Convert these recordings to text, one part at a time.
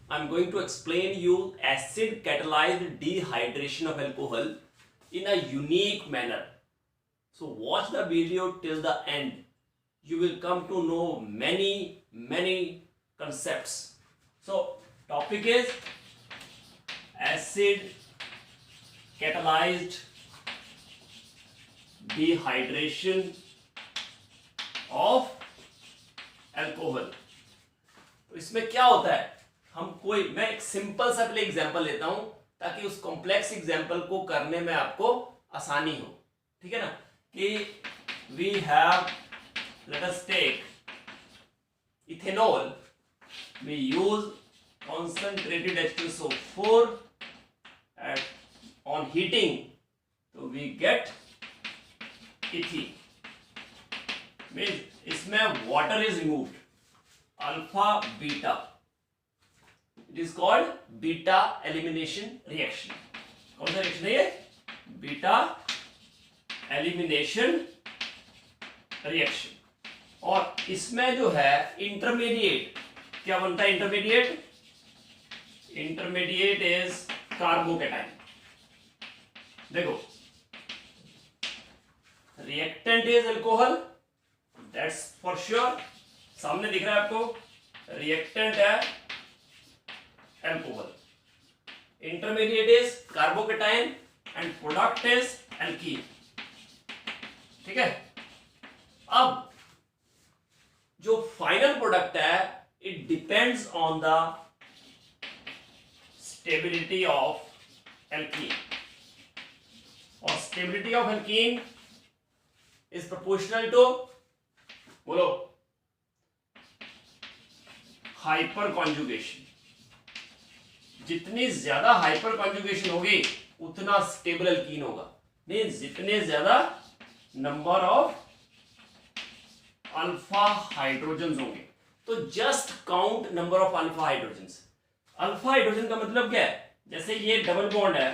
I'm going to explain you acid catalyzed dehydration of alcohol in a unique manner. So watch the video till the end. You will come to know many concepts. So topic is acid catalyzed dehydration of alcohol. तो इसमें क्या होता है, मैं एक simple सा पहले example लेता हूं ताकि उस कॉम्प्लेक्स एग्जांपल को करने में आपको आसानी हो. ठीक है ना, कि we have, let us take ethanol. We use concentrated H2SO4 on heating, तो we get ethene. Means इसमें water is removed, alpha beta. It is called beta elimination reaction. कौन सा रिएक्शन है ये? Beta elimination reaction. और इसमें जो है इंटरमीडिएट क्या बनता है? Intermediate is carbocation. देखो, reactant is alcohol, that's for sure. सामने दिख रहा है आपको, रिएक्टेंट है alcohol, intermediate is carbocation and product is alkene. ठीक है. अब जो फाइनल प्रोडक्ट है, it depends on the stability of alkene. और stability of alkene is proportional to, बोलो, हाइपर कॉन्जुगेशन. जितनी ज्यादा हाइपर कॉन्जुगेशन होगी उतना स्टेबल एल्कीन होगा. मींस जितने ज्यादा नंबर ऑफ अल्फा हाइड्रोजन होंगे. तो just count number of alpha hydrogen. Alpha hydrogen का मतलब क्या है? जैसे ये डबल बॉन्ड है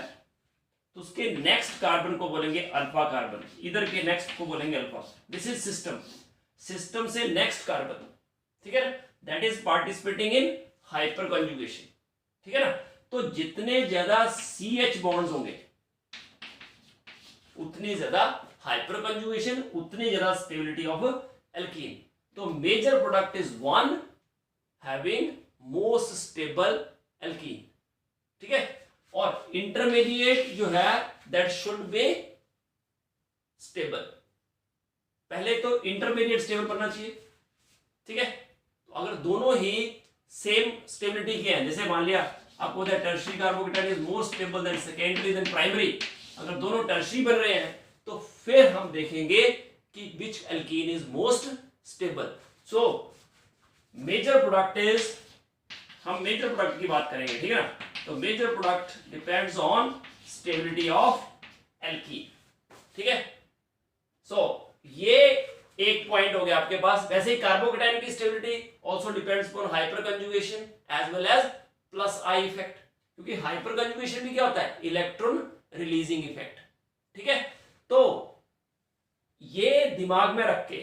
तो उसके नेक्स्ट कार्बन को बोलेंगे अल्फा कार्बन, इधर के नेक्स्ट को बोलेंगे alpha. This is system. System से नेक्स्ट कार्बन, ठीक है ना, that is participating in hyper conjugation. ठीक है ना. तो जितने ज्यादा CH बॉन्ड्स होंगे उतनी ज्यादा हाइपर कॉन्जुगेशन, उतनी ज्यादा स्टेबिलिटी ऑफ एल्कीन. तो major product is one having most stable alkene. ठीक है. और इंटरमीडिएट जो है दैट शुड बी स्टेबल. पहले तो इंटरमीडिएट स्टेबल बनना चाहिए. ठीक है. तो अगर दोनों ही सेम स्टेबिलिटी के हैं, जैसे मान लिया आपको tertiary carbocation is more stable than secondary than primary, अगर दोनों टर्शियरी बन रहे हैं तो फिर हम देखेंगे कि which alkene is most stable. So major product is, हम मेजर प्रोडक्ट की बात करेंगे. ठीक है ना. तो major product depends on stability of alkene. ठीक है. सो ये एक पॉइंट हो गया आपके पास. वैसे ही कार्बोकेटाइन की stability also depends on hyper conjugation as well as plus I effect, क्योंकि हाइपर कंजुगेशन भी क्या होता है? Electron releasing effect. ठीक है. तो ये दिमाग में रख के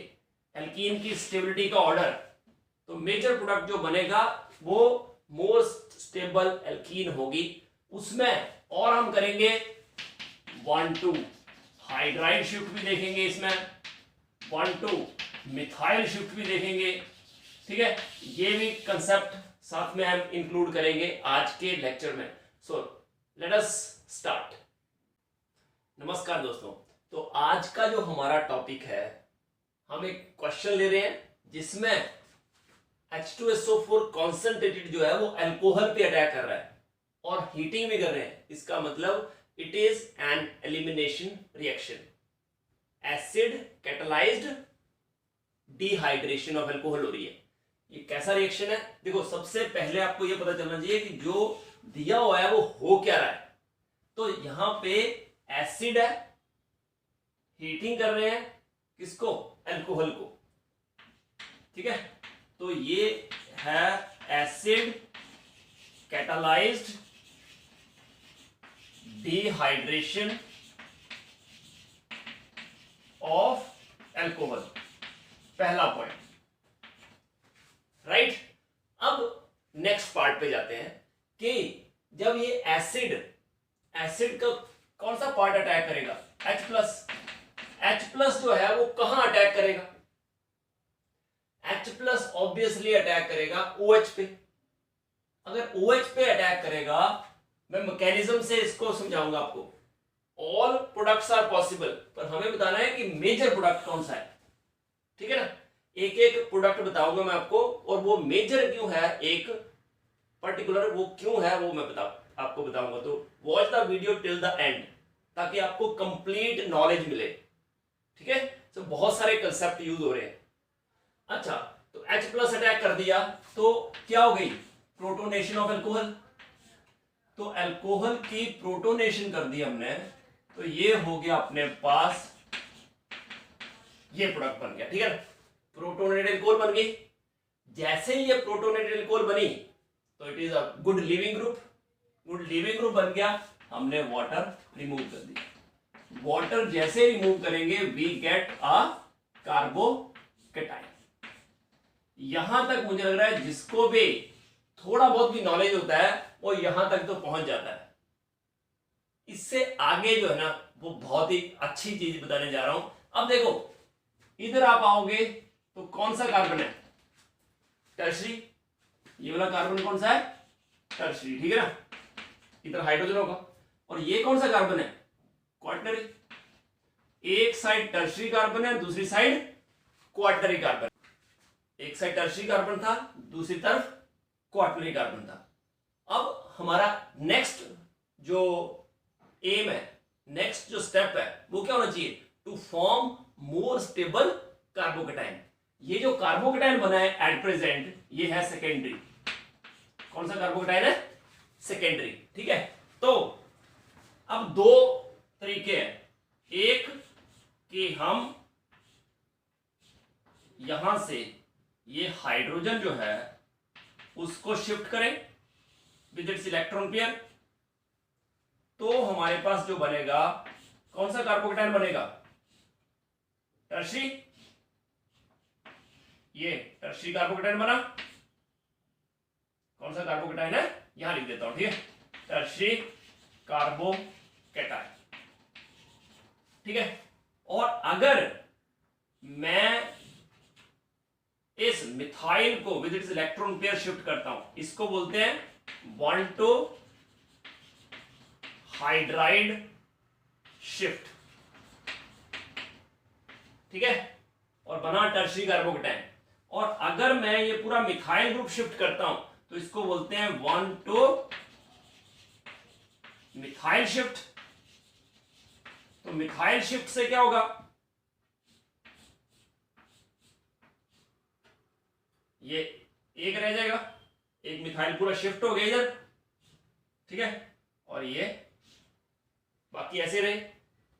एल्कीन की स्टेबिलिटी का ऑर्डर, तो मेजर प्रोडक्ट जो बनेगा वो मोस्ट स्टेबल एल्कीन होगी. उसमें और हम करेंगे 1,2 हाइड्राइड शिफ्ट भी देखेंगे, इसमें 1,2 मिथाइल शिफ्ट भी देखेंगे. ठीक है. ये भी कंसेप्ट साथ में हम इंक्लूड करेंगे आज के लेक्चर में. So let us start. नमस्कार दोस्तों. तो आज का जो हमारा टॉपिक है, हम एक क्वेश्चन ले रहे हैं जिसमें H2SO4 कॉन्सेंट्रेटेड जो है वो अल्कोहल पे अटैक कर रहा है और हीटिंग भी कर रहे हैं. इसका मतलब it is an elimination reaction. Acid catalysed dehydration of alcohol हो रही है. ये कैसा रिएक्शन है? देखो, सबसे पहले आपको ये पता चलना चाहिए कि जो दिया हुआ है वो हो क्या रहा है. तो यहां पे एसिड है, हीटिंग कर रहे हैं किसको? अल्कोहल को. ठीक है. तो ये है acid catalysed dehydration of alcohol. पहला पॉइंट, राइट. अब नेक्स्ट पार्ट पे जाते हैं कि जब ये एसिड का कौन सा पार्ट अटैक करेगा, H+ जो है वो कहां अटैक करेगा, H+ ऑब्वियसली अटैक करेगा OH पे। अगर OH पे अटैक करेगा, मैं मैकेनिज्म से इसको समझाऊंगा आपको। ऑल प्रोडक्ट्स आर पॉसिबल, पर हमें बताना है कि मेजर प्रोडक्ट कौन सा है, ठीक है ना। एक एक प्रोडक्ट बताऊंगा मैं आपको, और वो मेजर क्यों है, एक पर्टिकुलर वो क्यों है, वो मैं आपको बताऊंगा। तो watch the video till the end, ताकि आपको कंप्लीट नॉलेज मिले, ठीक है। तो बहुत सारे कंसेप्ट यूज हो रहे हैं। अच्छा, तो H+ अटैक कर दिया तो क्या हो गई, प्रोटोनेशन ऑफ एल्कोहल। तो अल्कोहल की प्रोटोनेशन कर दी हमने, तो ये हो गया अपने पास, ये प्रोडक्ट बन गया, ठीक है। प्रोटोनेटेड एल्कोहल बन गई। जैसे ही ये प्रोटोनेटेड एल्कोहल बनी तो it is a good leaving group. Good leaving group बन गया, हमने वाटर रिमूव कर दिया। वाटर जैसे रिमूव करेंगे वी गेट अ कार्बोकेटाइन। यहां तक मुझे लग रहा है जिसको भी थोड़ा बहुत भी नॉलेज होता है वो यहां तक तो पहुंच जाता है। इससे आगे जो है ना वो बहुत ही अच्छी चीज बताने जा रहा हूं। अब देखो, इधर आप आओगे तो कौन सा कार्बन है, टर्शरी। ये वाला कार्बन कौन सा है, टर्शरी, ठीक है ना। इधर हाइड्रोजन होगा। और ये कौन सा कार्बन है, क्वाटरनरी। एक साइड टर्शरी कार्बन है, दूसरी साइड क्वाटरनरी कार्बन। एक साइड टर्शरी कार्बन था, दूसरी तरफ क्वाटरनरी कार्बन था। अब हमारा नेक्स्ट जो एम है, नेक्स्ट जो स्टेप है वो क्या होना चाहिए, to form more stable carbocation. ये जो कार्बोकेटाइन बना है एट प्रेजेंट, ये है सेकेंडरी। कौन सा कार्बोकेटाइन है, सेकेंडरी, ठीक है। तो अब दो तरीके हैं, एक कि हम यहां से ये हाइड्रोजन जो है उसको शिफ्ट करें विद इट्स इलेक्ट्रॉन पेयर, तो हमारे पास जो बनेगा कौन सा कार्बोकेटाइन बनेगा, टर्शरी। ये टर्शरी कार्बोकेटाइन बना। कौन सा कार्बोकेटाइन है, यहां लिख देता हूं, ठीक है, टर्शरी कार्बोकेटाइन, ठीक है। और अगर मैं इस मिथाइल को with its electron pair shift करता हूं, इसको बोलते हैं बॉन्ड टू हाइड्राइड शिफ्ट, ठीक है, और बना टर्शरी कार्बोकेटाइन। और अगर मैं ये पूरा मिथाइल ग्रुप शिफ्ट करता हूं तो इसको बोलते हैं वन टू मिथाइल शिफ्ट। तो मिथाइल शिफ्ट से क्या होगा, ये एक रह जाएगा, एक मिथाइल पूरा शिफ्ट हो गया इधर, ठीक है, और ये बाकी ऐसे रहे।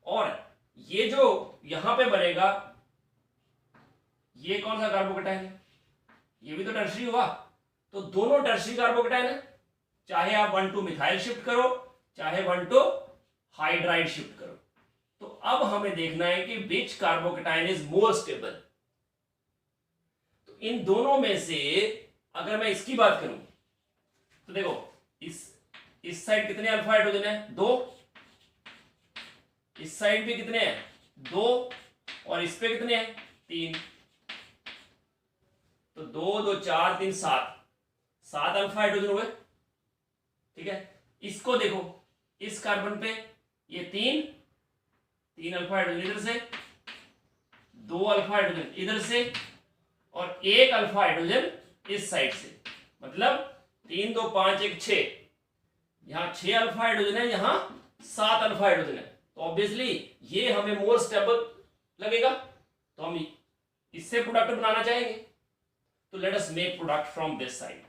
और ये जो यहां पे बनेगा, ये कौन सा कार्बोकेटाइन है, ये भी तो टर्शरी हुआ। तो दोनों टर्शरी कार्बोकेटाइन है, चाहे आप 1,2 मिथाइल शिफ्ट करो, चाहे 1,2 हाइड्राइड शिफ्ट करो। तो अब हमें देखना है कि विच कार्बोकेटाइन इज मोर स्टेबल। तो इन दोनों में से अगर मैं इसकी बात करूं तो देखो, इस साइड कितने अल्फा हाइड्रोजन है, 2। इस साइड भी कितने हैं, 2। और इस पे कितने हैं, 3। तो 2 2 4 3 7 अल्फा हाइड्रोजन हुए, ठीक है। इसको देखो, इस कार्बन पे ये 3 अल्फा हाइड्रोजन इधर से, 2 अल्फा हाइड्रोजन इधर से, और 1 अल्फा हाइड्रोजन इस साइड से। मतलब 3 2 5 1 6, यहां 6 अल्फा हाइड्रोजन है, यहां 7 अल्फा हाइड्रोजन है। तो ऑब्वियसली ये हमें मोर स्टेबल लगेगा, तो हम इससे प्रोडक्ट बनाना चाहेंगे। तो let us make product from this side.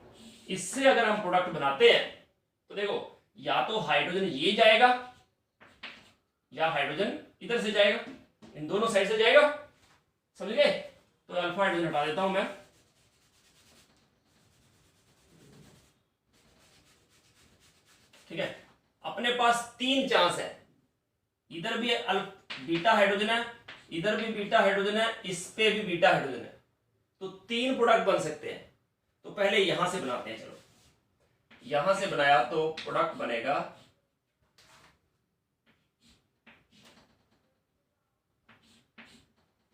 इससे अगर हम प्रोडक्ट बनाते हैं तो देखो, या तो हाइड्रोजन ये जाएगा या हाइड्रोजन इधर से जाएगा, इन दोनों साइड से जाएगा, समझ गए। तो अल्फा हाइड्रोजन हटा देता हूं मैं, ठीक है। अपने पास 3 चांस है, इधर भी बीटा हाइड्रोजन है, इधर भी बीटा हाइड्रोजन है, इस पे भी बीटा हाइड्रोजन है। तो 3 प्रोडक्ट बन सकते हैं। तो पहले यहां से बनाते हैं, चलो यहां से बनाया तो प्रोडक्ट बनेगा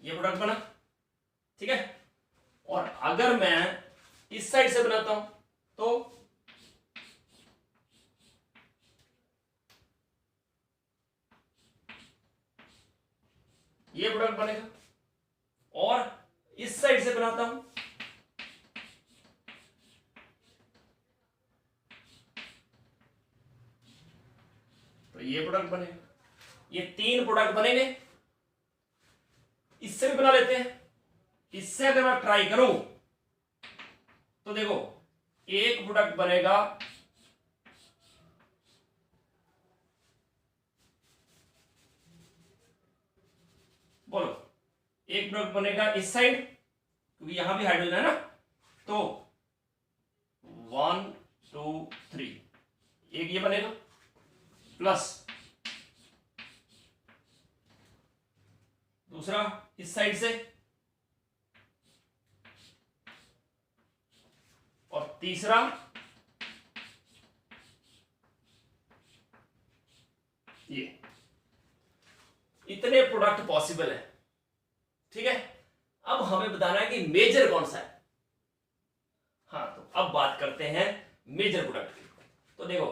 ये प्रोडक्ट बना, ठीक है। और अगर मैं इस साइड से बनाता हूं तो ये प्रोडक्ट बनेगा, और इस साइड से बनाता हूं तो ये प्रोडक्ट बनेगा। ये 3 प्रोडक्ट बनेंगे। इससे भी बना लेते हैं। इससे अगर मैं ट्राई करूं तो देखो एक प्रोडक्ट बनेगा बोलो, एक प्रोडक्ट बनेगा इस साइड क्योंकि यहां भी हाइड्रोजन है ना, तो 1 2 3 एक ये बनेगा, प्लस दूसरा इस साइड से, और तीसरा ये। इतने प्रोडक्ट पॉसिबल है, ठीक है। अब हमें बताना है कि मेजर कौन सा है। हाँ, तो अब बात करते हैं मेजर प्रोडक्ट की। तो देखो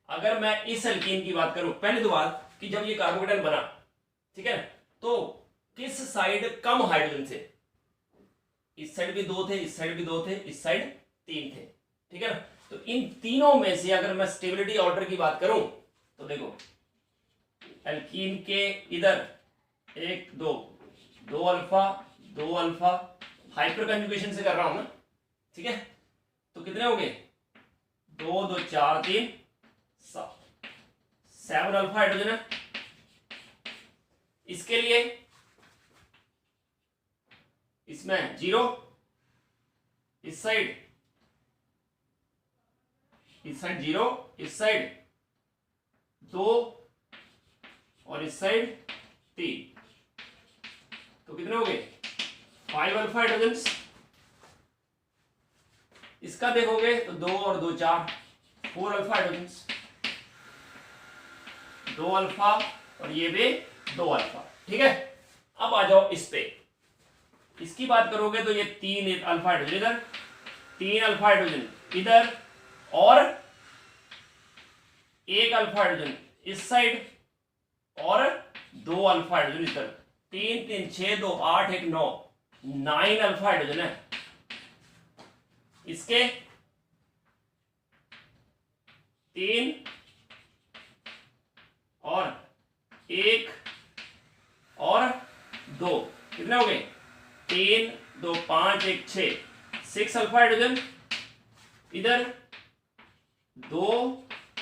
अगर मैं इस एल्कीन की बात करूं, पहले तो बात कि जब ये कार्बोकेटायन बना, ठीक है, तो किस साइड कम हाइड्रोजन थे? इस साइड भी 2 थे, इस साइड भी 2 थे, इस साइड 3 थे, ठीक है ना। तो इन तीनों में से अगर मैं स्टेबिलिटी ऑर्डर की बात करूं तो देखो एल्कीन के इधर 1 2 2 अल्फा 2 अल्फा, हाइपर कंजुगेशन से कर रहा हूं ना, ठीक है। तो कितने हो गए? 2 2 4 3 7 अल्फा हाइड्रोजन है। इसके लिए इसमें 0, इस साइड 0, इस साइड 2 और इस साइड 3, तो कितने हो गए? 5 अल्फा हाइड्रोजन। इसका देखोगे तो 2 और 2 4, 4 अल्फा हाइड्रोजन, 2 अल्फा और ये भी 2 अल्फा, ठीक है। अब आ जाओ इस पे, इसकी बात करोगे तो ये 3 अल्फा हाइड्रोजन इधर, 3 अल्फा हाइड्रोजन इधर, और 1 अल्फा हाइड्रोजन इस साइड, और 2 अल्फा हाइड्रोजन इधर। 3 3 6 2 8 1 9, 9 अल्फा हाइड्रोजन है। इसके 3 और 1 और 2, कितने हो गए? 3 2 5 1 6, 6 अल्फा हाइड्रोजन इधर, 2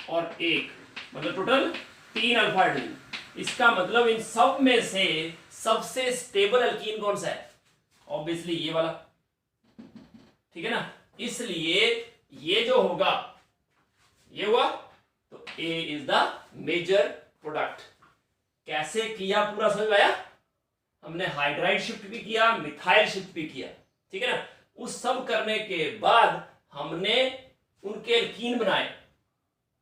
और 1, मतलब टोटल 3 अल्फा हाइड्रोजन। इसका मतलब इन सब में से सबसे स्टेबल एल्कीन कौन सा है? ऑब्वियसली ये वाला, ठीक है ना। इसलिए ये जो होगा ये हुआ, तो ए इज द मेजर प्रोडक्ट। कैसे किया पूरा समझ आया? हमने हाइड्राइड शिफ्ट भी किया, मिथाइल शिफ्ट भी किया, ठीक है ना। उस सब करने के बाद हमने उनके एल्कीन बनाए।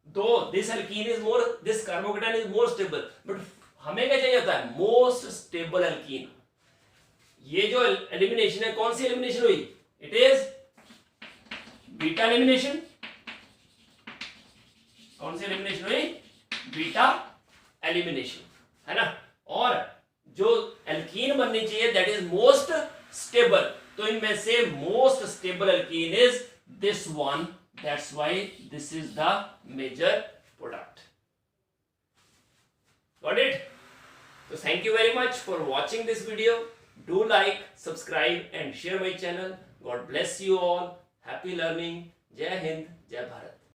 दो this alkene is more, this carbocation is more stable, but हमें क्या चाहिए होता है? Most stable alkene. ये जो एलिमिनेशन है, कौन सी एलिमिनेशन हुई? It is beta elimination. कौन सी एलिमिनेशन हुई? बीटा एलिमिनेशन, है ना। और जो एल्कीन बननी चाहिए दैट इज मोस्ट स्टेबल, तो इनमें से most stable alkene is this one, that's why this is the major product. Got it? So thank you very much for watching this video. Do like, subscribe and share my channel. God bless you all. Happy learning. Jai Hind, Jai Bharat.